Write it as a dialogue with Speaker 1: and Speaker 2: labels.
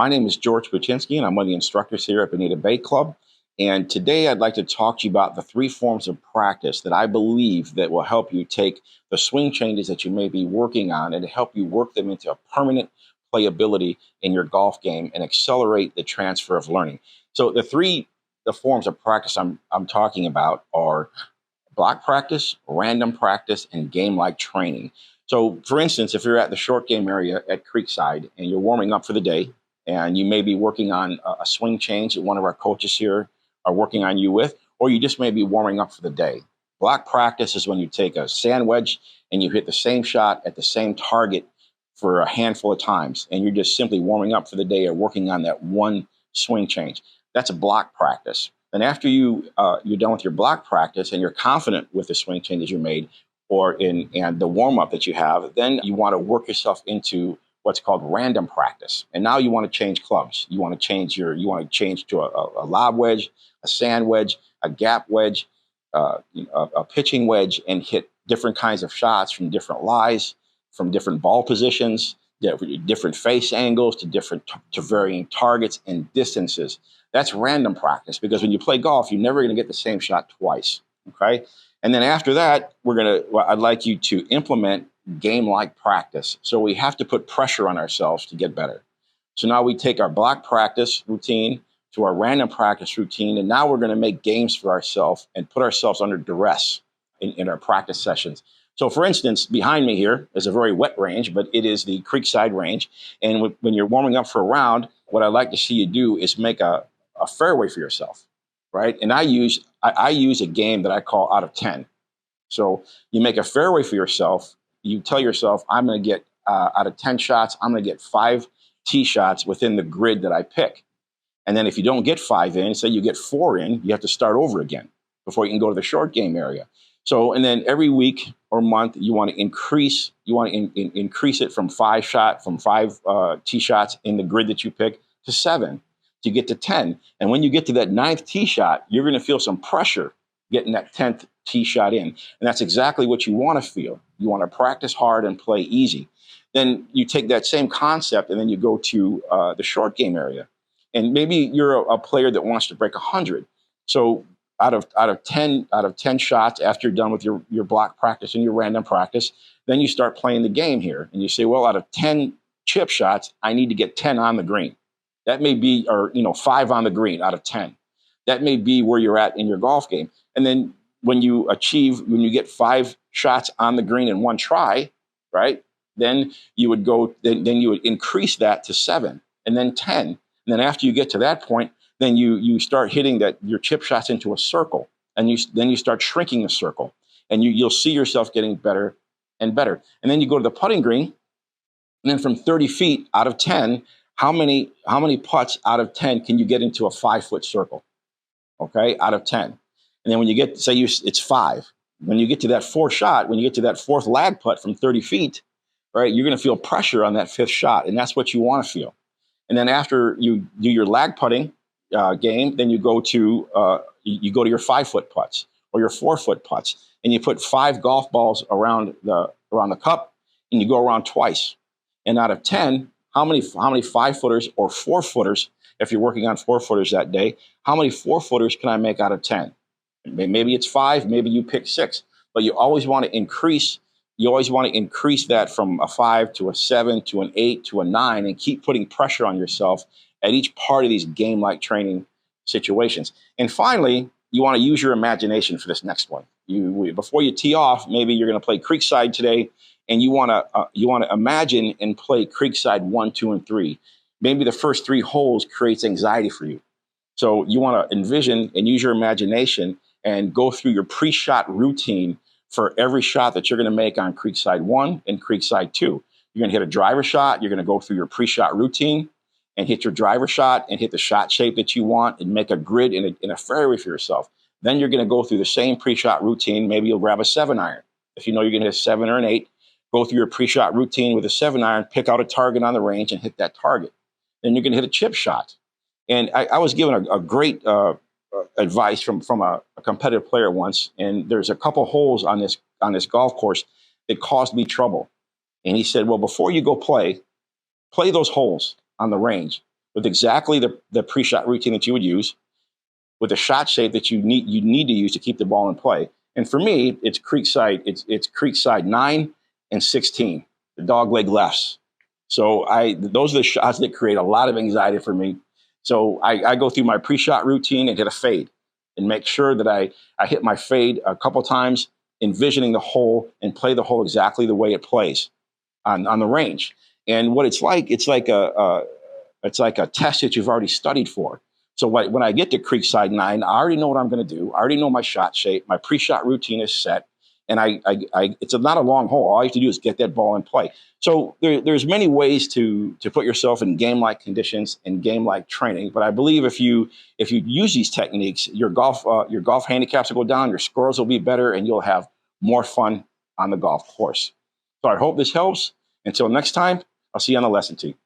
Speaker 1: My name is George Puchinsky, and I'm one of the instructors here at Bonita Bay Club. And today I'd like to talk to you about the three forms of practice that I believe that will help you take the swing changes that you may be working on and help you work them into a permanent playability in your golf game and accelerate the transfer of learning. So the forms of practice I'm talking about are block practice, random practice, and game-like training. So, for instance, if you're at the short game area at Creekside and you're warming up for the day, and you may be working on a swing change that one of our coaches here are working on you with, or you just may be warming up for the day. Block practice is when you take a sand wedge and you hit the same shot at the same target for a handful of times, and you're just simply warming up for the day or working on that one swing change. That's a block practice. And after you're done with your block practice and you're confident with the swing changes you made and the warm up that you have, then you want to work yourself into what's called random practice. And now you want to change clubs. You want to change to a lob wedge, a sand wedge, a gap wedge, a pitching wedge, and hit different kinds of shots from different lies, from different ball positions, different face angles to varying targets and distances. That's random practice, because when you play golf, you're never going to get the same shot twice. Okay. And then after that, I'd like you to implement game-like practice. So we have to put pressure on ourselves to get better. So now we take our block practice routine to our random practice routine, and now we're going to make games for ourselves and put ourselves under duress in our practice sessions. So for instance, behind me here is a very wet range, but it is the Creekside range. And when you're warming up for a round, what I'd like to see you do is make a fairway for yourself, right? And I use a game that I call out of 10. So you make a fairway for yourself. You tell yourself, I'm going to get out of 10 shots, I'm going to get 5 tee shots within the grid that I pick. And then if you don't get 5 in, say you get 4 in, you have to start over again before you can go to the short game area. So, and then every week or month, you want to increase it from 5 tee shots in the grid that you pick to 7 to get to 10. And when you get to that 9th tee shot, you're going to feel some pressure getting that 10th tee shot in. And that's exactly what you want to feel. You want to practice hard and play easy. Then you take that same concept and then you go to the short game area. And maybe you're a player that wants to break 100. So out of 10 shots after you're done with your block practice and your random practice, then you start playing the game here. And you say, well, out of 10 chip shots, I need to get 10 on the green. That may be, 5 on the green out of 10. That may be where you're at in your golf game. And then when you get 5 shots on the green in one try, right? Then you would increase that to 7 and then 10. And then after you get to that point, then you start hitting your chip shots into a circle, and then you start shrinking the circle, and you'll see yourself getting better and better. And then you go to the putting green, and then from 30 feet out of 10, how many putts out of 10 can you get into a 5-foot circle? Okay, out of 10. And then when you get, it's 5. When you get to that 4th shot, when you get to that 4th lag putt from 30 feet, right, you're going to feel pressure on that 5th shot, and that's what you want to feel. And then after you do your lag putting game, then you go to your 5-foot putts or your 4-foot putts, and you put 5 golf balls around the cup, and you go around twice. And out of 10, how many 5-footers or 4-footers, if you're working on 4-footers that day, how many 4-footers can I make out of 10? Maybe it's 5, maybe you pick 6, but you always want to increase. You always want to increase that from a 5 to a 7 to an 8 to a 9, and keep putting pressure on yourself at each part of these game-like training situations. And finally, you want to use your imagination for this next one. Before you tee off, maybe you're going to play Creekside today, and you want to imagine and play Creekside 1, 2, and 3. Maybe the first 3 holes creates anxiety for you. So you want to envision and use your imagination and go through your pre-shot routine for every shot that you're going to make on Creekside 1 and Creekside 2. You're going to hit a driver shot. You're going to go through your pre-shot routine and hit your driver shot and hit the shot shape that you want and make a grid in a fairway for yourself. Then you're going to go through the same pre-shot routine. Maybe you'll grab a 7-iron. If you know you're going to hit a 7 or an 8, go through your pre-shot routine with a 7-iron, pick out a target on the range and hit that target. Then you're going to hit a chip shot. And I was given a great advice from a competitive player once, and there's a couple holes on this golf course that caused me trouble. And he said, well, before you go play those holes on the range. with exactly the pre-shot routine that you would use, with the shot shape that you need to use to keep the ball in play. And for me, it's creek side 9 and 16, the dog leg lefts. So those are the shots that create a lot of anxiety for me. So I go through my pre-shot routine and hit a fade and make sure that I hit my fade a couple times, envisioning the hole and play the hole exactly the way it plays on the range. And what it's like a test that you've already studied for. So when I get to Creekside 9, I already know what I'm going to do. I already know my shot shape. My pre-shot routine is set. And it's not a long hole. All you have to do is get that ball in play. So there's many ways to put yourself in game-like conditions and game-like training. But I believe if you use these techniques, your golf handicaps will go down, your scores will be better, and you'll have more fun on the golf course. So I hope this helps. Until next time, I'll see you on the lesson tee.